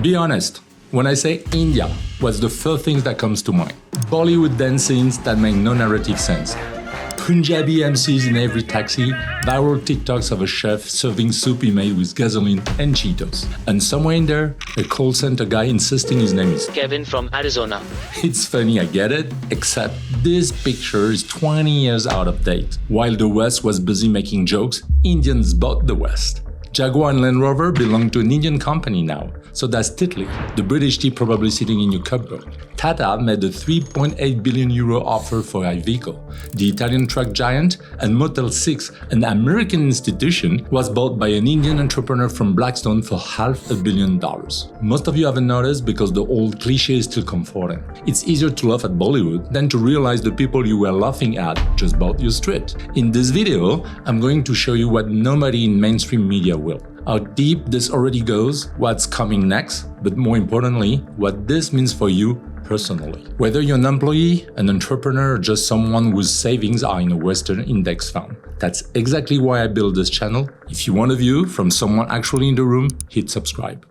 Be honest, when I say India, what's the first thing that comes to mind? Bollywood dance scenes that make no narrative sense. Punjabi MCs in every taxi, viral TikToks of a chef serving soup he made with gasoline and Cheetos. And somewhere in there, a call center guy insisting his name is Kevin from Arizona. It's funny, I get it, except this picture is 20 years out of date. While the West was busy making jokes, Indians bought the West. Jaguar and Land Rover belong to an Indian company now, so that's Tetley, the British tea probably sitting in your cupboard. Tata made a €3.8 billion offer for a vehicle. The Italian truck giant and Motel 6, an American institution, was bought by an Indian entrepreneur from Blackstone for $500 million. Most of you haven't noticed because the old cliché is still comforting. It's easier to laugh at Bollywood than to realize the people you were laughing at just bought your street. In this video, I'm going to show you what nobody in mainstream media will. How deep this already goes, what's coming next, but more importantly, what this means for you personally. Whether you're an employee, an entrepreneur, or just someone whose savings are in a Western index fund. That's exactly why I built this channel. If you want a view from someone actually in the room, hit subscribe.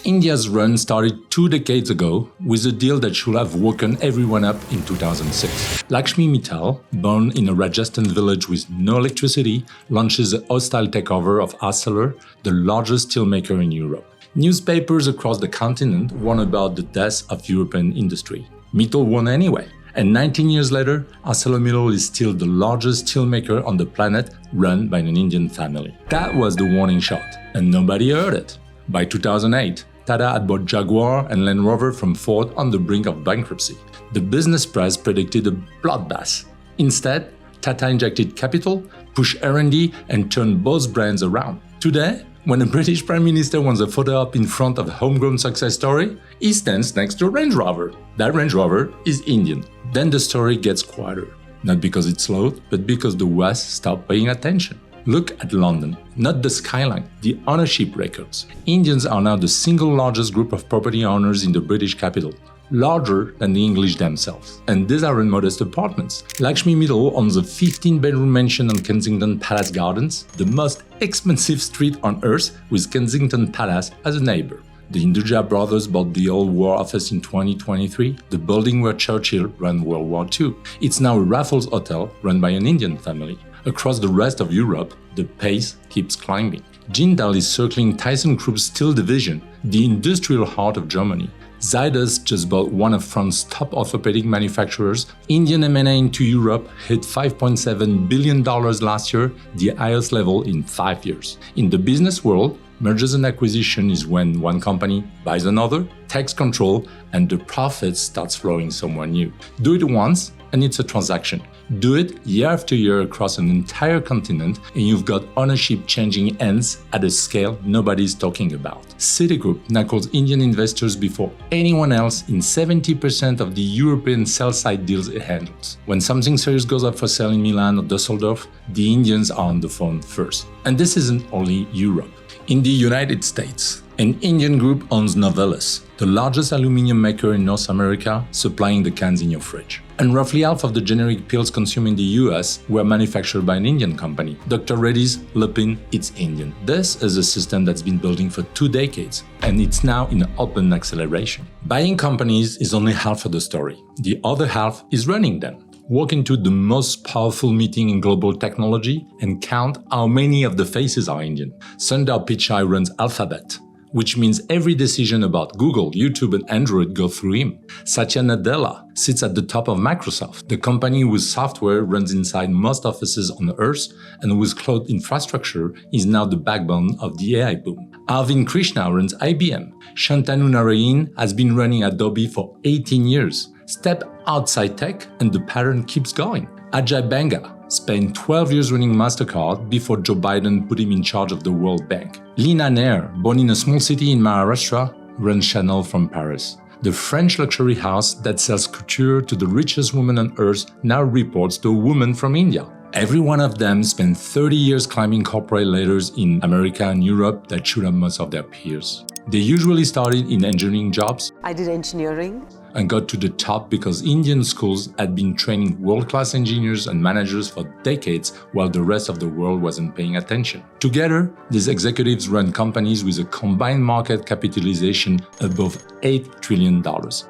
India's run started 2 decades ago with a deal that should have woken everyone up in 2006. Lakshmi Mittal, born in a Rajasthan village with no electricity, launches a hostile takeover of Arcelor, the largest steelmaker in Europe. Newspapers across the continent warn about the death of European industry. Mittal won anyway, and 19 years later, ArcelorMittal is still the largest steelmaker on the planet, run by an Indian family. That was the warning shot, and nobody heard it. By 2008, Tata had bought Jaguar and Land Rover from Ford on the brink of bankruptcy. The business press predicted a bloodbath. Instead, Tata injected capital, pushed R&D, and turned both brands around. Today, when a British Prime Minister wants a photo op in front of a homegrown success story, he stands next to a Range Rover. That Range Rover is Indian. Then the story gets quieter. Not because it's slow, but because the West stopped paying attention. Look at London, not the skyline, the ownership records. Indians are now the single largest group of property owners in the British capital, larger than the English themselves. And these aren't modest apartments. Lakshmi Mittal owns a 15-bedroom mansion on Kensington Palace Gardens, the most expensive street on earth, with Kensington Palace as a neighbor. The Hinduja brothers bought the old War Office in 2023, the building where Churchill ran World War II. It's now a Raffles hotel run by an Indian family. Across the rest of Europe, the pace keeps climbing. Jindal is circling ThyssenKrupp's steel division, the industrial heart of Germany. Zydas just bought one of France's top orthopedic manufacturers. Indian M&A into Europe hit $5.7 billion last year, the highest level in 5 years. In the business world, mergers and acquisition is when one company buys another, takes control, and the profits starts flowing somewhere new. Do it once, and it's a transaction. Do it year after year across an entire continent, and you've got ownership changing hands at a scale nobody's talking about. Citigroup now calls Indian investors before anyone else in 70% of the European sell-side deals it handles. When something serious goes up for sale in Milan or Düsseldorf, the Indians are on the phone first. And this isn't only Europe. In the United States, an Indian group owns Novelis, the largest aluminum maker in North America, supplying the cans in your fridge. And roughly half of the generic pills consumed in the US were manufactured by an Indian company. Dr. Reddy's, Lupin, it's Indian. This is a system that's been building for 2 decades, and it's now in open acceleration. Buying companies is only half of the story. The other half is running them. Walk into the most powerful meeting in global technology and count how many of the faces are Indian. Sundar Pichai runs Alphabet, which means every decision about Google, YouTube, and Android go through him. Satya Nadella sits at the top of Microsoft, the company whose software runs inside most offices on Earth and whose cloud infrastructure is now the backbone of the AI boom. Arvind Krishna runs IBM. Shantanu Narayan has been running Adobe for 18 years. Step outside tech and the pattern keeps going. Ajay Banga spent 12 years running MasterCard before Joe Biden put him in charge of the World Bank. Lina Nair, born in a small city in Maharashtra, runs Chanel from Paris. The French luxury house that sells couture to the richest woman on earth now reports to a woman from India. Every one of them spent 30 years climbing corporate ladders in America and Europe that shoot up most of their peers. They usually started in engineering jobs. I did engineering. and got to the top because Indian schools had been training world-class engineers and managers for decades while the rest of the world wasn't paying attention. Together, these executives run companies with a combined market capitalization above $8 trillion,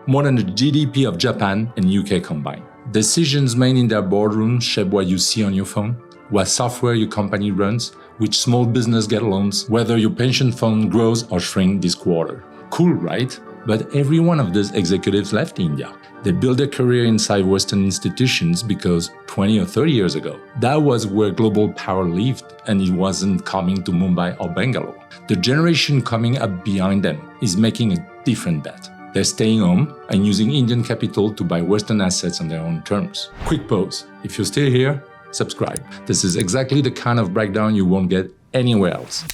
more than the GDP of Japan and UK combined. Decisions made in their boardrooms shape what you see on your phone, what software your company runs, which small business get loans, whether your pension fund grows or shrinks this quarter. Cool, right? But every one of these executives left India. They built their career inside Western institutions because 20 or 30 years ago, that was where global power lived, and it wasn't coming to Mumbai or Bangalore. The generation coming up behind them is making a different bet. They're staying home and using Indian capital to buy Western assets on their own terms. Quick pause. If you're still here, subscribe. This is exactly the kind of breakdown you won't get anywhere else.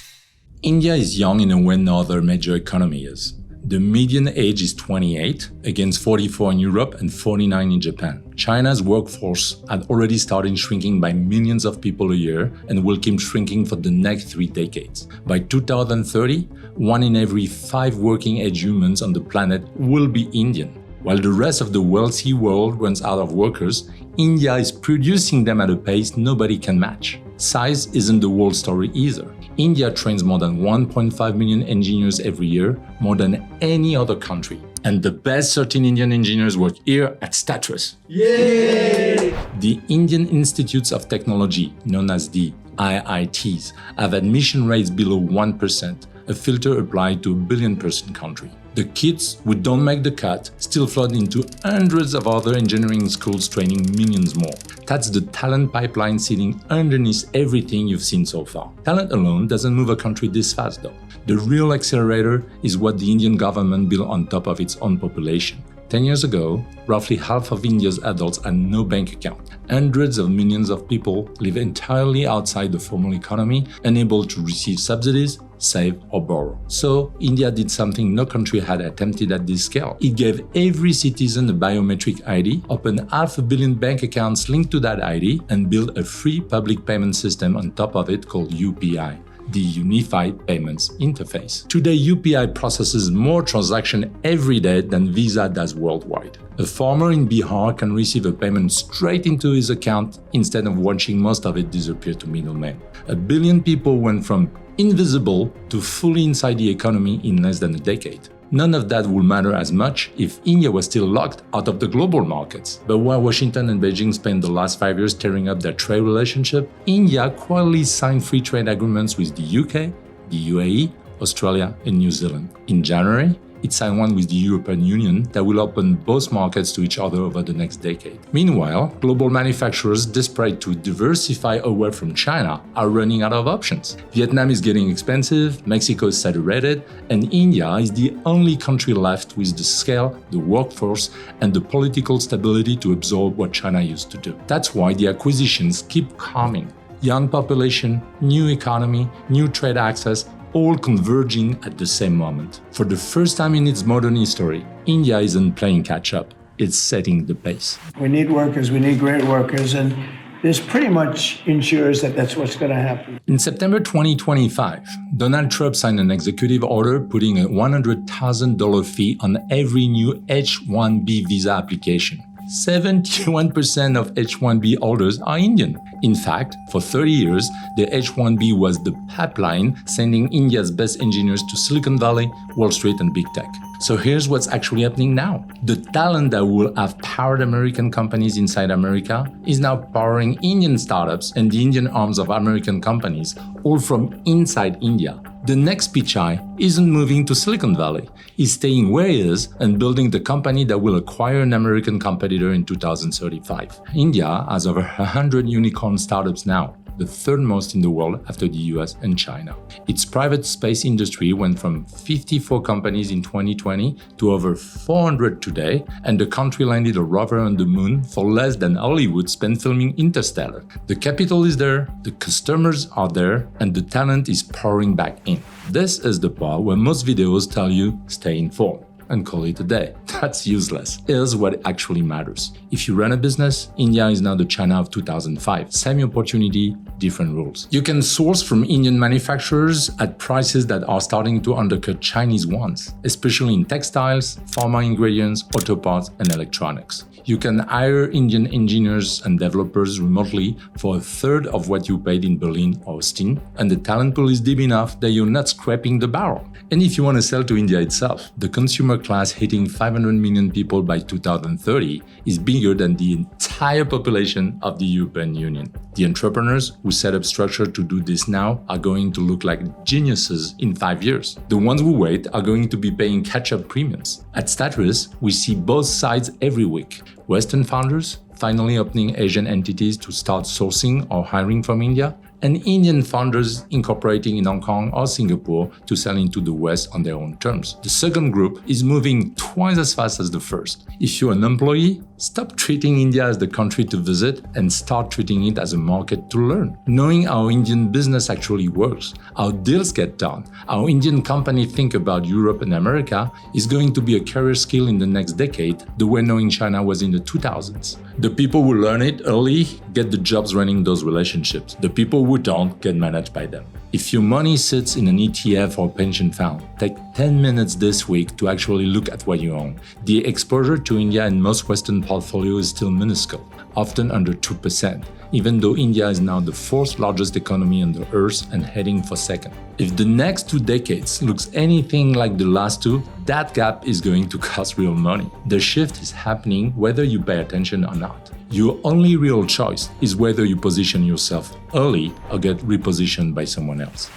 India is young in a way no other major economy is. The median age is 28, against 44 in Europe and 49 in Japan. China's workforce had already started shrinking by millions of people a year and will keep shrinking for the next 3 decades. By 2030, 1 in every 5 working-age humans on the planet will be Indian. While the rest of the wealthy world runs out of workers, India is producing them at a pace nobody can match. Size isn't the whole story either. India trains more than 1.5 million engineers every year, more than any other country. And the best 13 Indian engineers work here at Statrys. Yay! The Indian Institutes of Technology, known as the IITs, have admission rates below 1%, a filter applied to a billion-person country. The kids who don't make the cut still flood into hundreds of other engineering schools training millions more. That's the talent pipeline sitting underneath everything you've seen so far. Talent alone doesn't move a country this fast though. The real accelerator is what the Indian government built on top of its own population. 10 years ago, roughly half of India's adults had no bank account. Hundreds of millions of people live entirely outside the formal economy, unable to receive subsidies, save or borrow. So, India did something no country had attempted at this scale. It gave every citizen a biometric ID, opened 500 million bank accounts linked to that ID, and built a free public payment system on top of it called UPI. The Unified Payments Interface. Today, UPI processes more transactions every day than Visa does worldwide. A farmer in Bihar can receive a payment straight into his account instead of watching most of it disappear to middlemen. 1 billion people went from invisible to fully inside the economy in less than a decade. None of that would matter as much if India was still locked out of the global markets. But while Washington and Beijing spent the last 5 years tearing up their trade relationship, India quietly signed free trade agreements with the UK, the UAE, Australia, and New Zealand. In January, it signed one with the European Union that will open both markets to each other over the next decade. Meanwhile, global manufacturers desperate to diversify away from China are running out of options. Vietnam is getting expensive, Mexico is saturated, and India is the only country left with the scale, the workforce, and the political stability to absorb what China used to do. That's why the acquisitions keep coming. Young population, new economy, new trade access, all converging at the same moment. For the first time in its modern history, India isn't playing catch-up, it's setting the pace. We need workers, we need great workers, and this pretty much ensures that that's what's going to happen. In September 2025, Donald Trump signed an executive order putting a $100,000 fee on every new H-1B visa application. 71% of H-1B holders are Indian. In fact, for 30 years, the H-1B was the pipeline sending India's best engineers to Silicon Valley, Wall Street, and big tech. So here's what's actually happening now. The talent that will have powered American companies inside America is now powering Indian startups and the Indian arms of American companies, all from inside India. The next Pichai isn't moving to Silicon Valley. He's staying where he is and building the company that will acquire an American competitor in 2035. India has over 100 unicorn startups now, the third most in the world after the US and China. Its private space industry went from 54 companies in 2020 to over 400 today, and the country landed a rover on the moon for less than Hollywood spent filming Interstellar. The capital is there, the customers are there, and the talent is pouring back in. This is the part where most videos tell you stay informed. and call it a day. That's useless. Here's what actually matters. If you run a business, India is now the China of 2005. Same opportunity, different rules. You can source from Indian manufacturers at prices that are starting to undercut Chinese ones, especially in textiles, pharma ingredients, auto parts, and electronics. You can hire Indian engineers and developers remotely for a third of what you paid in Berlin or Austin, and the talent pool is deep enough that you're not scraping the barrel. And if you want to sell to India itself, the consumer class hitting 500 million people by 2030 is bigger than the entire population of the European Union. The entrepreneurs who set up structure to do this now are going to look like geniuses in 5 years. The ones who wait are going to be paying catch-up premiums. At Statrys, we see both sides every week. Western founders finally opening Asian entities to start sourcing or hiring from India, and Indian founders incorporating in Hong Kong or Singapore to sell into the West on their own terms. The second group is moving twice as fast as the first. If you're an employee, stop treating India as the country to visit and start treating it as a market to learn. Knowing how Indian business actually works, how deals get done, how Indian companies think about Europe and America is going to be a career skill in the next decade, the way knowing China was in the 2000s. The people who learn it early get the jobs running those relationships. The people who don't get managed by them. If your money sits in an ETF or pension fund, take 10 minutes this week to actually look at what you own. The exposure to India in most Western portfolios is still minuscule, often under 2%, even though India is now the fourth largest economy on the earth and heading for second. If the next 2 decades looks anything like the last two, that gap is going to cost real money. The shift is happening whether you pay attention or not. Your only real choice is whether you position yourself early or get repositioned by someone else.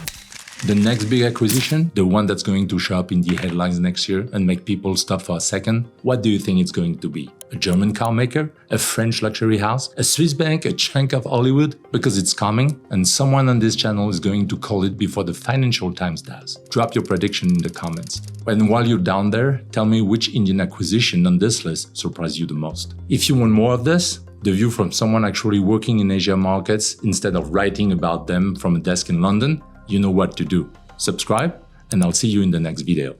The next big acquisition, the one that's going to show up in the headlines next year and make people stop for a second, what do you think it's going to be? A German car maker? A French luxury house? A Swiss bank? A chunk of Hollywood? Because it's coming, and someone on this channel is going to call it before the Financial Times does. Drop your prediction in the comments. And while you're down there, tell me which Indian acquisition on this list surprised you the most. If you want more of this, the view from someone actually working in Asia markets instead of writing about them from a desk in London, you know what to do. Subscribe, and I'll see you in the next video.